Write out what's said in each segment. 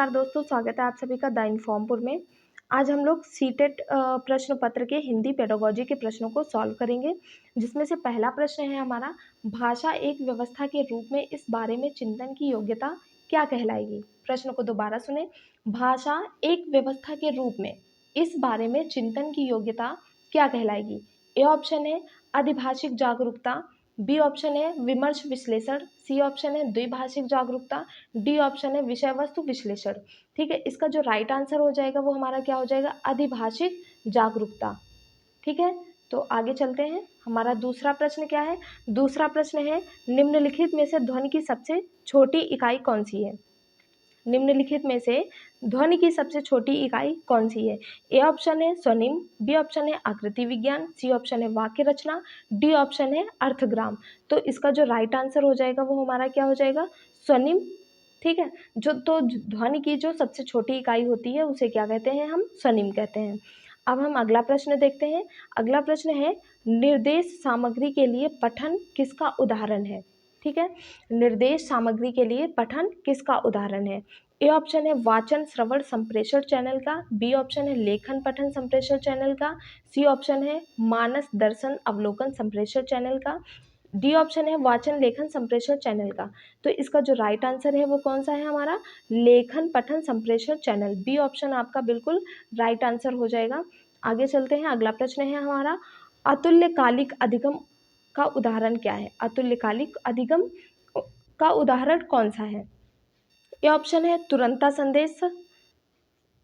नमस्कार दोस्तों, स्वागत है आप सभी का द इन्फॉर्मपुर में। आज हम लोग सीटेट प्रश्न पत्र के हिंदी पेडागोजी के प्रश्नों को सॉल्व करेंगे, जिसमें से पहला प्रश्न है हमारा, भाषा एक व्यवस्था के रूप में इस बारे में चिंतन की योग्यता क्या कहलाएगी। प्रश्न को दोबारा सुने, भाषा एक व्यवस्था के रूप में इस बारे में चिंतन की योग्यता क्या कहलाएगी। ए ऑप्शन है अधिभाषिक जागरूकता, बी ऑप्शन है विमर्श विश्लेषण, सी ऑप्शन है द्विभाषिक जागरूकता, डी ऑप्शन है विषय वस्तु विश्लेषण। ठीक है, इसका जो राइट आंसर हो जाएगा वो हमारा क्या हो जाएगा, अधिभाषिक जागरूकता। ठीक है, तो आगे चलते हैं। हमारा दूसरा प्रश्न क्या है, दूसरा प्रश्न है निम्नलिखित में से ध्वनि की सबसे छोटी इकाई कौन सी है। निम्नलिखित में से ध्वनि की सबसे छोटी इकाई कौन सी है। ए ऑप्शन है स्वनिम, बी ऑप्शन है आकृति विज्ञान, सी ऑप्शन है वाक्य रचना, डी ऑप्शन है अर्थग्राम। तो इसका जो राइट आंसर हो जाएगा वो हमारा क्या हो जाएगा, स्वनिम। ठीक है, जो तो ध्वनि की जो सबसे छोटी इकाई होती है उसे क्या कहते हैं, हम स्वनिम कहते हैं। अब हम अगला प्रश्न देखते हैं। अगला प्रश्न है निर्देश सामग्री के लिए पठन किसका उदाहरण है। ठीक है, निर्देश सामग्री के लिए पठन किसका उदाहरण है। ए ऑप्शन है वाचन श्रवण संप्रेषण चैनल का, बी ऑप्शन है लेखन पठन संप्रेषण चैनल का, सी ऑप्शन है मानस दर्शन अवलोकन संप्रेषण चैनल का, डी ऑप्शन है वाचन लेखन संप्रेषण चैनल का। तो इसका जो राइट आंसर है वो कौन सा है हमारा, लेखन पठन संप्रेषण चैनल। बी ऑप्शन आपका बिल्कुल राइट आंसर हो जाएगा। आगे चलते हैं। अगला प्रश्न है हमारा, अतुल्यकालिक अधिगम का उदाहरण क्या है। अतुल्यकालिक अधिगम का उदाहरण कौन सा है। ए ऑप्शन है तुरंता संदेश,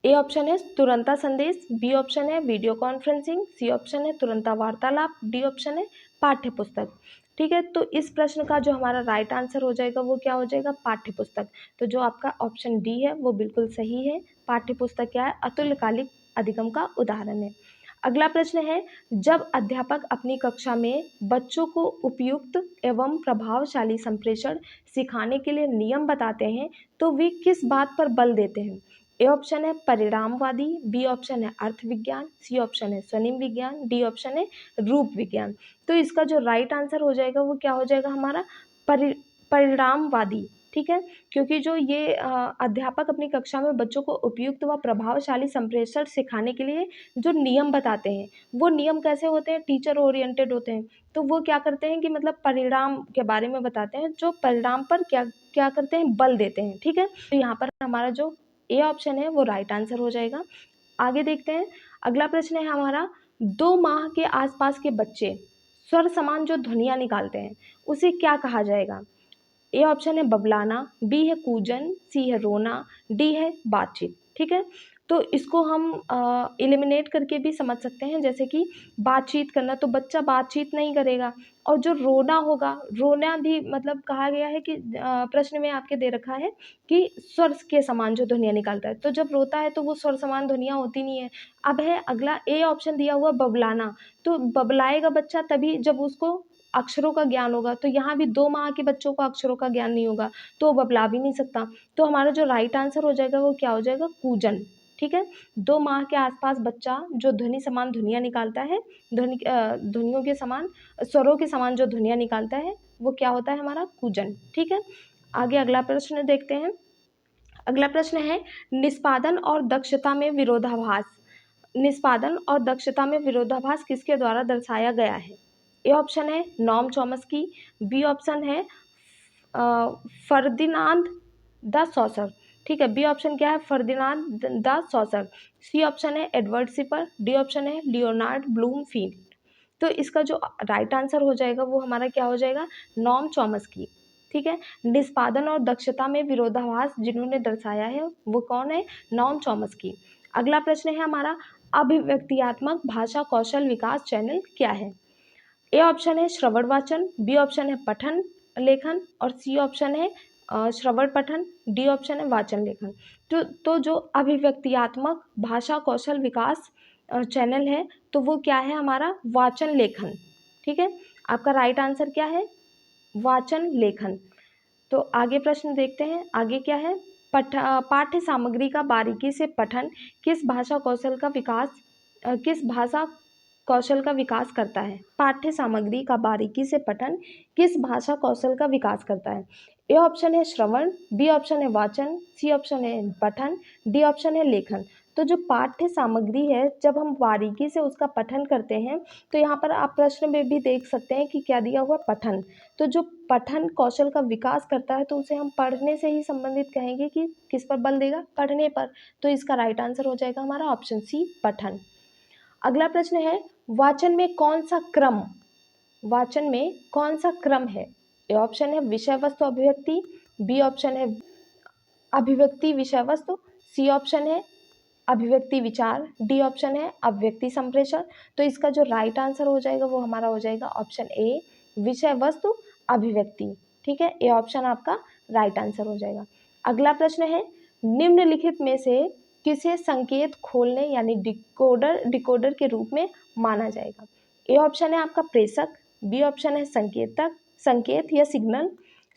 ए ऑप्शन है तुरंता संदेश, बी ऑप्शन है वीडियो कॉन्फ्रेंसिंग, सी ऑप्शन है तुरंता वार्तालाप, डी ऑप्शन है पाठ्य पुस्तक। ठीक है, तो इस प्रश्न का जो हमारा राइट आंसर हो जाएगा वो क्या हो जाएगा, पाठ्य पुस्तक। तो जो आपका ऑप्शन डी है वो बिल्कुल सही है। पाठ्य पुस्तक क्या है, अतुल्यकालिक अधिगम का उदाहरण है। अगला प्रश्न है, जब अध्यापक अपनी कक्षा में बच्चों को उपयुक्त एवं प्रभावशाली संप्रेषण सिखाने के लिए नियम बताते हैं तो वे किस बात पर बल देते हैं। ए ऑप्शन है परिणामवादी, बी ऑप्शन है अर्थ विज्ञान, सी ऑप्शन है स्वनिम विज्ञान, डी ऑप्शन है रूप विज्ञान। तो इसका जो राइट आंसर हो जाएगा वो क्या हो जाएगा हमारा, परिणामवादी। ठीक है, क्योंकि जो ये अध्यापक अपनी कक्षा में बच्चों को उपयुक्त व प्रभावशाली संप्रेषण सिखाने के लिए जो नियम बताते हैं वो नियम कैसे होते हैं, टीचर ओरिएंटेड होते हैं। तो वो क्या करते हैं कि मतलब परिणाम के बारे में बताते हैं, जो परिणाम पर क्या क्या करते हैं, बल देते हैं। ठीक है, तो यहाँ पर हमारा जो ए ऑप्शन है वो राइट आंसर हो जाएगा। आगे देखते हैं। अगला प्रश्न है हमारा, 2 माह के आसपास के बच्चे स्वर समान जो ध्वनियाँ निकालते हैं उसे क्या कहा जाएगा। ए ऑप्शन है बबलाना, बी है कूजन, सी है रोना, डी है बातचीत। ठीक है, तो इसको हम एलिमिनेट करके भी समझ सकते हैं, जैसे कि बातचीत करना, तो बच्चा बातचीत नहीं करेगा। और जो रोना होगा, रोना भी मतलब कहा गया है कि प्रश्न में आपके दे रखा है कि स्वर के समान जो ध्वनियाँ निकालता है, तो जब रोता है तो वो स्वर समान ध्वनियाँ होती नहीं है। अब है अगला ए ऑप्शन दिया हुआ बबलाना, तो बबलाएगा बच्चा तभी जब उसको अक्षरों का ज्ञान होगा। तो यहाँ भी 2 माह के बच्चों को अक्षरों का ज्ञान नहीं होगा तो वो बबला भी नहीं सकता। तो हमारा जो राइट आंसर हो जाएगा वो क्या हो जाएगा, कूजन। ठीक है, 2 माह के आसपास बच्चा जो ध्वनि समान ध्वनियाँ निकालता है, ध्वनियों के समान, स्वरों के समान जो ध्वनियाँ निकालता है वो क्या होता है हमारा, कूजन। ठीक है, आगे अगला प्रश्न देखते हैं। अगला प्रश्न है, निष्पादन और दक्षता में विरोधाभास, निष्पादन और दक्षता में विरोधाभास किसके द्वारा दर्शाया गया है। ए ऑप्शन है नॉम चॉम्स्की, बी ऑप्शन है फर्दिनांद द सॉसर। ठीक है, बी ऑप्शन क्या है, फर्दिनांद द सॉसर, सी ऑप्शन है एडवर्ड सिपर, डी ऑप्शन है लियोनार्ड ब्लूमफील्ड। तो इसका जो राइट आंसर हो जाएगा वो हमारा क्या हो जाएगा, नॉम चॉम्स्की। ठीक है, निष्पादन और दक्षता में विरोधाभास जिन्होंने दर्शाया है वो कौन है, नॉम चॉम्स्की। अगला प्रश्न है हमारा, अभिव्यक्तियात्मक भाषा कौशल विकास चैनल क्या है। ए ऑप्शन है श्रवण वाचन, बी ऑप्शन है पठन लेखन, और सी ऑप्शन है श्रवण पठन, डी ऑप्शन है वाचन लेखन। तो जो अभिव्यक्तियात्मक भाषा कौशल विकास चैनल है तो वो क्या है हमारा, वाचन लेखन। ठीक है, आपका राइट आंसर क्या है, वाचन लेखन। तो आगे प्रश्न देखते हैं। आगे क्या है, पाठ्य सामग्री का बारीकी से पठन किस भाषा कौशल का विकास, किस भाषा कौशल का विकास करता है? पाठ्य सामग्री का बारीकी से पठन किस भाषा कौशल का विकास करता है? ए ऑप्शन है श्रवण, बी ऑप्शन है वाचन, सी ऑप्शन है पठन, डी ऑप्शन है लेखन। तो जो पाठ्य सामग्री है, जब हम बारीकी से उसका पठन करते हैं, तो यहाँ पर आप प्रश्न में भी देख सकते हैं कि क्या दिया हुआ, पठन। तो जो पठन कौशल का विकास करता है, तो उसे हम पढ़ने से ही संबंधित कहेंगे कि किस पर बल देगा, पढ़ने पर। तो इसका राइट आंसर हो जाएगा हमारा ऑप्शन सी, पठन। अगला प्रश्न है, वाचन में कौन सा क्रम, वाचन में कौन सा क्रम है? ए ऑप्शन है विषय वस्तु अभिव्यक्ति, बी ऑप्शन है अभिव्यक्ति विषय वस्तु, सी ऑप्शन है अभिव्यक्ति विचार, डी ऑप्शन है अभिव्यक्ति संप्रेषण। तो इसका जो राइट आंसर हो जाएगा वो हमारा हो जाएगा ऑप्शन ए, विषय वस्तु अभिव्यक्ति। ठीक है, ए ऑप्शन आपका राइट आंसर हो जाएगा। अगला प्रश्न है, निम्नलिखित में से किसे संकेत खोलने यानी डिकोडर के रूप में माना जाएगा? ए ऑप्शन है आपका प्रेषक, बी ऑप्शन है संकेत या सिग्नल,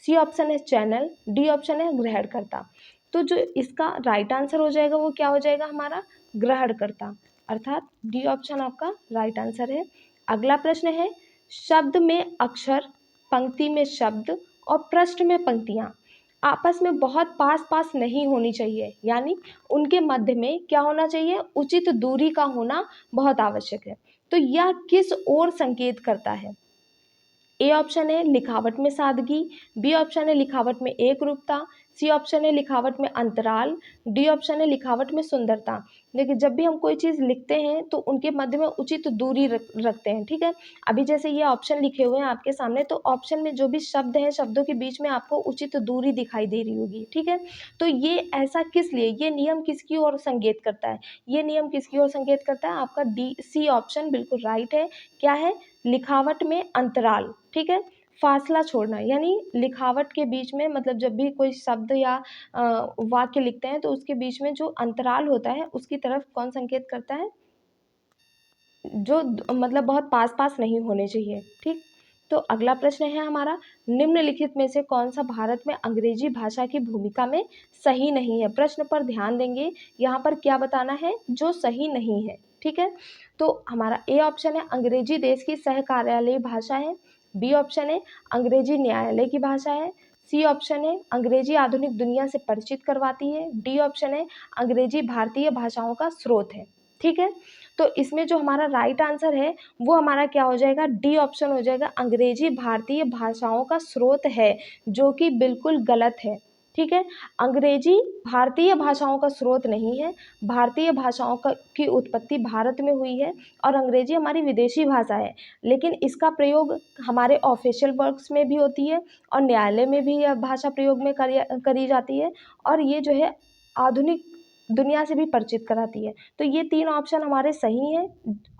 सी ऑप्शन है चैनल, डी ऑप्शन है ग्रहणकर्ता। तो जो इसका राइट आंसर हो जाएगा वो क्या हो जाएगा हमारा, ग्रहणकर्ता, अर्थात डी ऑप्शन आपका राइट आंसर है। अगला प्रश्न है, शब्द में अक्षर, पंक्ति में शब्द और पृष्ठ में पंक्तियाँ आपस में बहुत पास पास नहीं होनी चाहिए, यानी उनके मध्य में क्या होना चाहिए, उचित दूरी का होना बहुत आवश्यक है। तो यह किस ओर संकेत करता है? ए ऑप्शन है लिखावट में सादगी, बी ऑप्शन है लिखावट में एक रूपता, सी ऑप्शन है लिखावट में अंतराल, डी ऑप्शन है लिखावट में सुंदरता। देखिए, जब भी हम कोई चीज़ लिखते हैं तो उनके मध्य में उचित दूरी रखते हैं। ठीक है, अभी जैसे ये ऑप्शन लिखे हुए हैं आपके सामने, तो ऑप्शन में जो भी शब्द हैं, शब्दों के बीच में आपको उचित दूरी दिखाई दे रही होगी। ठीक है, तो ये ऐसा किस लिए, ये नियम किसकी ओर संकेत करता है? ये नियम किसकी ओर संकेत करता है? आपका डी, सी ऑप्शन बिल्कुल राइट है। क्या है? लिखावट में अंतराल। ठीक है, फासला छोड़ना, यानी लिखावट के बीच में, मतलब जब भी कोई शब्द या वाक्य लिखते हैं तो उसके बीच में जो अंतराल होता है उसकी तरफ कौन संकेत करता है, जो मतलब बहुत पास पास नहीं होने चाहिए। ठीक, तो अगला प्रश्न है हमारा, निम्नलिखित में से कौन सा भारत में अंग्रेजी भाषा की भूमिका में सही नहीं है? प्रश्न पर ध्यान देंगे, यहाँ पर क्या बताना है जो सही नहीं है। ठीक है, तो हमारा ए ऑप्शन है अंग्रेजी देश की सह कार्यालयीय भाषा है, बी ऑप्शन है अंग्रेजी न्यायालय की भाषा है, सी ऑप्शन है अंग्रेजी आधुनिक दुनिया से परिचित करवाती है, डी ऑप्शन है अंग्रेजी भारतीय भाषाओं का स्रोत है। ठीक है, तो इसमें जो हमारा राइट आंसर है वो हमारा क्या हो जाएगा, डी ऑप्शन हो जाएगा, अंग्रेजी भारतीय भाषाओं का स्रोत है, जो कि बिल्कुल गलत है। ठीक है, अंग्रेजी भारतीय भाषाओं का स्रोत नहीं है, भारतीय भाषाओं की उत्पत्ति भारत में हुई है और अंग्रेजी हमारी विदेशी भाषा है, लेकिन इसका प्रयोग हमारे ऑफिशियल वर्क्स में भी होती है और न्यायालय में भी यह भाषा प्रयोग में करी जाती है, और ये जो है आधुनिक दुनिया से भी परिचित कराती है। तो ये तीन ऑप्शन हमारे सही हैं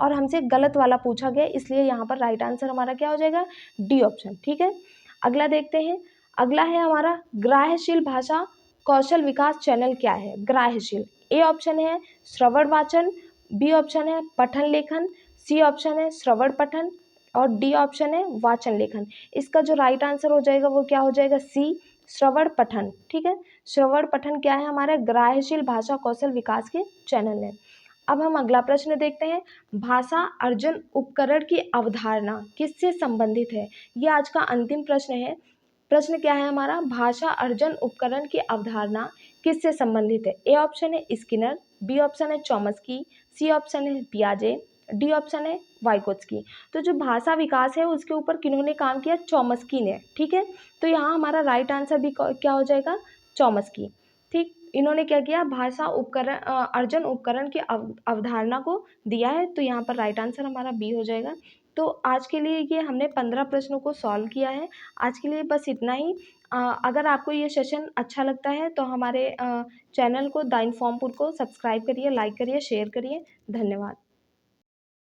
और हमसे गलत वाला पूछा गया, इसलिए यहाँ पर राइट आंसर हमारा क्या हो जाएगा, डी ऑप्शन। ठीक है, अगला देखते हैं। अगला है हमारा, ग्राह्यशील भाषा कौशल विकास चैनल क्या है? ग्राह्यशील, ए ऑप्शन है श्रवण वाचन, बी ऑप्शन है पठन लेखन, सी ऑप्शन है श्रवण पठन और डी ऑप्शन है वाचन लेखन। इसका जो राइट आंसर हो जाएगा वो क्या हो जाएगा, सी, श्रवण पठन। ठीक है, श्रवण पठन क्या है, हमारे ग्राह्यशील भाषा कौशल विकास के चैनल है। अब हम अगला प्रश्न देखते हैं, भाषा अर्जन उपकरण की अवधारणा किससे संबंधित है? ये आज का अंतिम प्रश्न है। प्रश्न क्या है हमारा, भाषा अर्जन उपकरण की अवधारणा किससे संबंधित है? ए ऑप्शन है स्किनर, बी ऑप्शन है चॉम्स्की, सी ऑप्शन है पियाजे, डी ऑप्शन है वाइगोत्स्की। तो जो भाषा विकास है उसके ऊपर किन्होंने काम किया, चॉम्स्की ने। ठीक है, तो यहाँ हमारा राइट आंसर भी क्या हो जाएगा, चॉम्स्की। ठीक, इन्होंने क्या किया, भाषा उपकरण अर्जन उपकरण की अवधारणा को दिया है, तो यहाँ पर राइट आंसर हमारा बी हो जाएगा। तो आज के लिए ये हमने 15 प्रश्नों को सॉल्व किया है। आज के लिए बस इतना ही। अगर आपको ये सेशन अच्छा लगता है तो हमारे चैनल को द इन्फॉर्मपुर को सब्सक्राइब करिए, लाइक करिए, शेयर करिए। धन्यवाद।